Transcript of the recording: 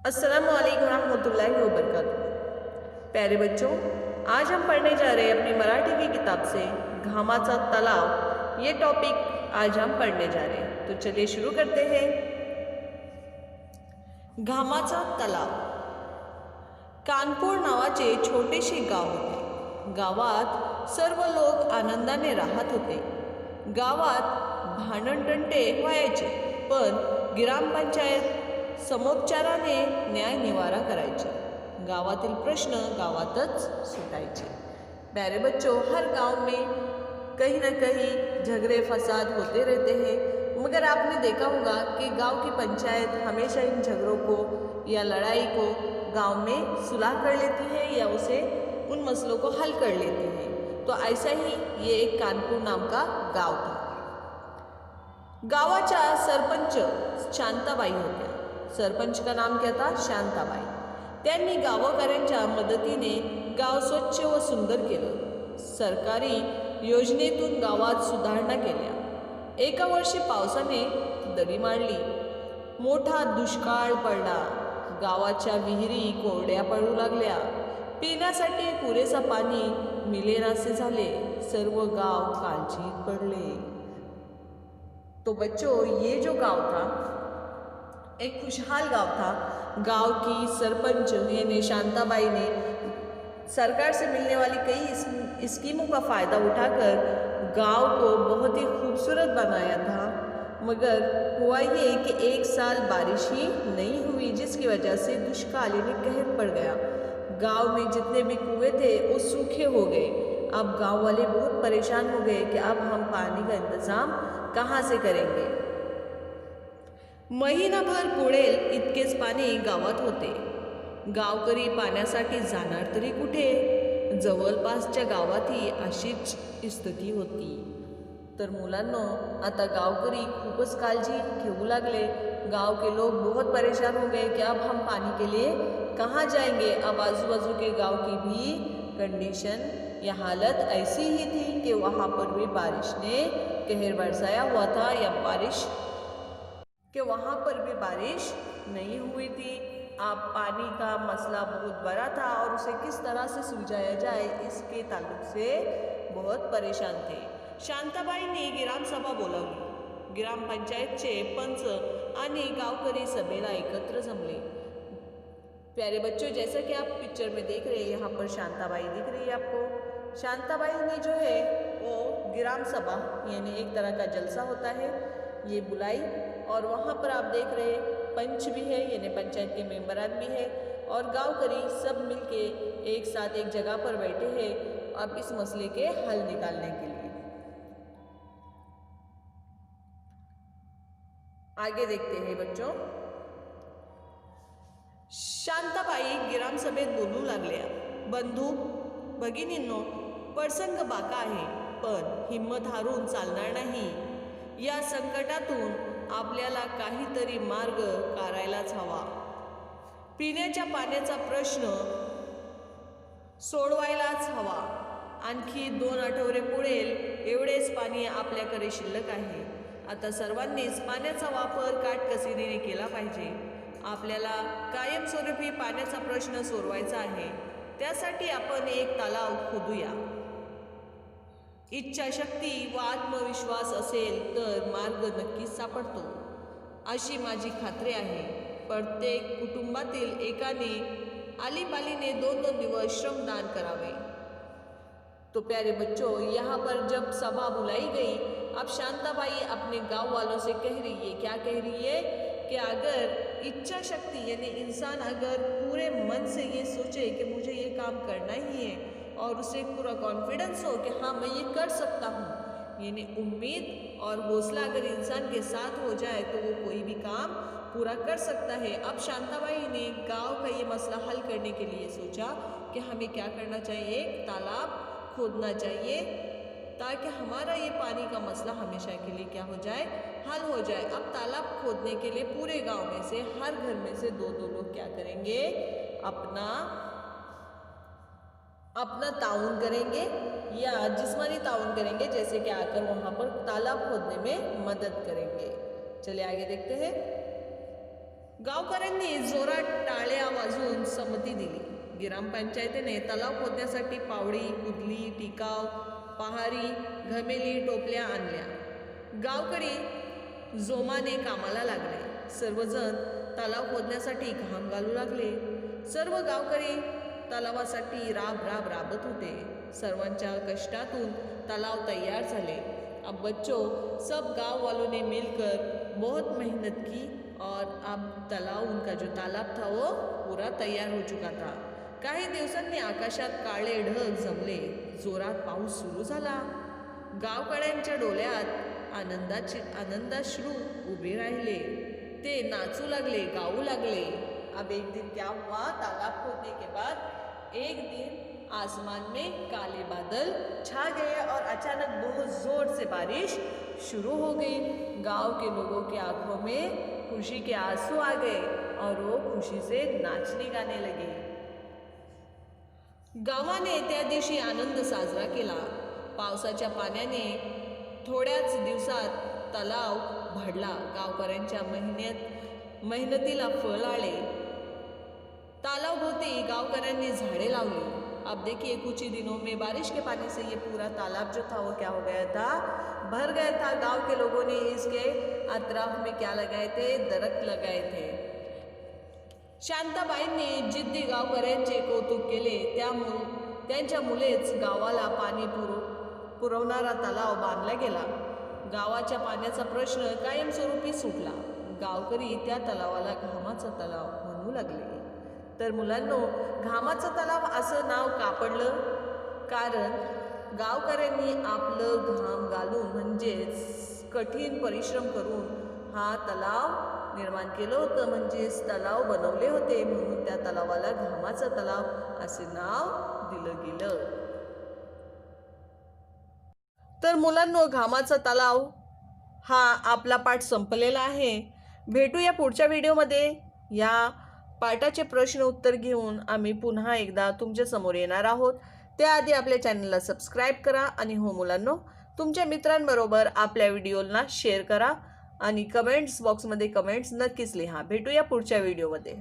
अस्सलाम वालेकुम रहमतुल्लाहि व बरकातुहू। प्यारे बच्चों, आज हम पढ़ने जा रहे हैं अपनी मराठी की किताब से घामाचा तलाव। ये टॉपिक आज हम पढ़ने जा रहे हैं, तो चलिए शुरू करते हैं। घामाचा तलाव। कानपूर नावाचे छोटेसे गाव होते। गावात सर्व लोक आनंदाने राहत होते। गावात भांडणतंटे व्हायचे, पण ग्रामपंचायत समोपचाराने न्याय निवारा करायचे। गावातील प्रश्न गावातच सुटायचे। प्यारे बच्चों, हर गांव में कहीं ना कहीं झगड़े फसाद होते रहते हैं, मगर आपने देखा होगा कि गांव की पंचायत हमेशा इन झगड़ों को या लड़ाई को गांव में सुलह कर लेती है या उसे उन मसलों को हल कर लेती है। तो ऐसा ही ये एक कानपूर नाम का गाव था। गावाच्या सरपंच शांताबाई होत्या। सरपंच का नाम क्या था? शांताबाई। त्यांनी गावकऱ्यांच्या मदतीने गाव स्वच्छ व सुंदर केलं। सरकारी योजनेतून गावात सुधारणा केल्या। एका वर्षी पावसाने दडी मारली, मोठा दुष्काळ पडला। गावाच्या विहिरी कोरड्या पडू लागल्या, पिण्यासाठी पुरेसा पाणी मिळेनासे झाले। सर्व गाव काळजीत पडले। तो बच्चों, ये जो गांव था एक खुशहाल गांव था। गांव की सरपंच यानी शांताबाई ने सरकार से मिलने वाली कई स्कीमों का फ़ायदा उठाकर गांव को बहुत ही खूबसूरत बनाया था। मगर हुआ ये कि एक साल बारिश ही नहीं हुई, जिसकी वजह से दुष्काल यानी कहर पड़ गया। गांव में जितने भी कुएं थे वो सूखे हो गए। अब गांव वाले बहुत परेशान हो गए कि अब हम पानी का इंतज़ाम कहाँ से करेंगे। महिनाभर पुरेल इतकेच पाणी गावात होते। गावकरी पाण्यासाठी जाणार तरी कुठे? जवळपासच्या गावातही अशीच स्थिती होती। तर मुलांनो, आता गावकरी खूपच काळजी घेऊ लागले। गांव के लोग बहुत परेशान हो गए कि अब हम पानी के लिए कहाँ जाएंगे। अब आजू बाजू के गांव की भी कंडीशन या हालत ऐसी ही थी कि वहाँ पर भी बारिश ने कहर बरसाया हुआ था, या बारिश कि वहाँ पर भी बारिश नहीं हुई थी। अब पानी का मसला बहुत बड़ा था और उसे किस तरह से सुलझाया जाए इसके ताल्लुक से बहुत परेशान थे। शांताबाईंनी ग्रामसभा बोलावली। ग्रामपंचायतचे पंच आणि गावकरी सभेला एकत्र जमले। प्यारे बच्चों, जैसा कि आप पिक्चर में देख रहे हैं, यहाँ पर शांताबाई दिख रही है आपको। शांताबाई ने जो है वो ग्राम सभा यानी एक तरह का जलसा होता है, ये बुलाई। और वहाँ पर आप देख रहे पंच भी है यानी पंचायत के मेंबरान भी है, और गांवकरी सब मिलके एक साथ एक जगह पर बैठे हैं अब इस मसले के हल निकालने के लिए। आगे देखते हैं बच्चों। शांताबाई ग्रामसभेत बोलू लागल्या, बंधू भगिनींनो, प्रसंग बाका आहे, पण हिम्मत हारून चालणार नाही। या संकटातून आपल्याला काहीतरी मार्ग काढायलाच हवा। पिण्याच्या पाण्याचा प्रश्न सोडवायलाच हवा। आणखी 2 आठवडे पुढेल एवढेच पाणी आपल्याकडे शिल्लक आहे। आता सर्वांनीच पाण्याचा वापर काटकसरीने केला पाहिजे। आपल्याला कायमस्वरूपी पाण्याचा प्रश्न सोडवायचा आहे। त्यासाठी आपण एक तलाव खोदूया। इच्छाशक्ती व आत्मविश्वास असेल तर मार्ग नक्कीच सापडतो, अशी माझी खात्री आहे। प्रत्येक कुटुंबातील एकाने आलीपालीने 2-2 दिवस श्रमदान करावे। तो प्यारे बच्चों, यहाँ पर जब सभा बुलाई गई, अब शांताबाई अपने गांव वालों से कह रही है, क्या कह रही है कि अगर इच्छा शक्ति यानी इंसान अगर पूरे मन से ये सोचे कि मुझे ये काम करना ही है और उसे पूरा कॉन्फिडेंस हो कि हाँ मैं ये कर सकता हूँ, यानी उम्मीद और हौसला अगर इंसान के साथ हो जाए तो वो कोई भी काम पूरा कर सकता है। अब शांताबाई ने गांव का ये मसला हल करने के लिए सोचा कि हमें क्या करना चाहिए, एक तालाब खोदना चाहिए ताकि हमारा ये पानी का मसला हमेशा के लिए क्या हो जाए, हल हो जाए। अब तालाब खोदने के लिए पूरे गांव में से हर घर में से 2-2 लोग क्या करेंगे, अपना ताउन करेंगे या जिस्मानी ताउन करेंगे, जैसे कि आकर वहाँ पर तालाब खोदने में मदद करेंगे। चलिए आगे देखते हैं। गावकऱ्यांनी जोरात टाळ्या वाजवून संमती दिली. ग्रामपंचायतीने तलाव खोदण्यासाठी पावडी, कुदली, टिकाव, पहारी, घमेली, टोपल्या आणल्या. गावकरी जोमाने कामाला लागले. सर्वजण तलाव खोदण्यासाठी घाम घालू लागले. सर्व गावकरी तलावासाठी राबत होते. सर्वांच्या कष्टातून तलाव तैयार झाले. अब बच्चों, सब गांव वालों ने मिलकर बहुत मेहनत की और अब उनका जो तालाब था वो पूरा तैयार हो चुका था. काही दिवसांनी आकाशात काळे ढग जमले. जोरात पाऊस सुरू झाला. गावकऱ्यांच्या डोळ्यात आनंदाश्रू उभे राहिले. ते नाचू लागले, गाऊ लागले. अब एक दिन क्या हुआ, तालाब खोदने के बाद एक दिन आसमान में काले बादल छा गए और अचानक बहुत जोर से बारिश शुरू हो गई. गांव के लोगों की आंखों में खुशी के आंसू आ गए और वो खुशी से नाचने गाने लगे. गावाने त्या दिवशी आनंद साजरा केला. पावसाच्या पाण्याने थोड्याच दिवसात तलाव भरला. गावकऱ्यांच्या मेहनतीला फळ आले. तालावभोवती गावकऱ्यांनी झाडे लावली. अब देखिए कुछ ही दिनों में बारिश के पानी से ये पूरा तालाब जो था वो क्या हो गया था, भर गया था. गांव के लोगों ने इसके अतराफ में क्या लगाए थे, दरख्त लगाए थे. शांताबाईंनी जिद्दी गावकऱ्यांचे कौतुक केले. त्यांच्या मुलेच गावाला पाणी पुरवणारा तलाव बांधला गेला. गावाच्या पाण्याचा प्रश्न कायमस्वरूपी सुटला. गावकरी त्या तलावाला घामाचा तलाव म्हणू लागले. तर मुलांनो, घामाचा तलाव असं नाव का पडलं? कारण गावकऱ्यांनी आपलं घाम घालून म्हणजेच कठीण परिश्रम करून हा तलाव निर्माण केलं होतं, म्हणजेच तलाव बनवले होते. म्हणून त्या तलावाला घामाचा तलाव असे नाव दिलं गेलं. तर मुलांनो, घामाचा तलाव हा आपला पाठ संपलेला आहे. भेटूया पुढच्या व्हिडिओमध्ये. या पाठाचे प्रश्न उत्तर घेऊन आम्ही पुन्हा एकदा तुमच्या समोर येणार आहोत. त्याआधी आपल्या चॅनलला सबस्क्राईब करा आणि हो मुलांनो, तुमच्या मित्रांबरोबर आपल्या व्हिडिओला शेअर करा आणि कमेंट्स बॉक्समध्ये कमेंट्स नक्कीच लिहा. भेटूया पुढच्या व्हिडिओमध्ये.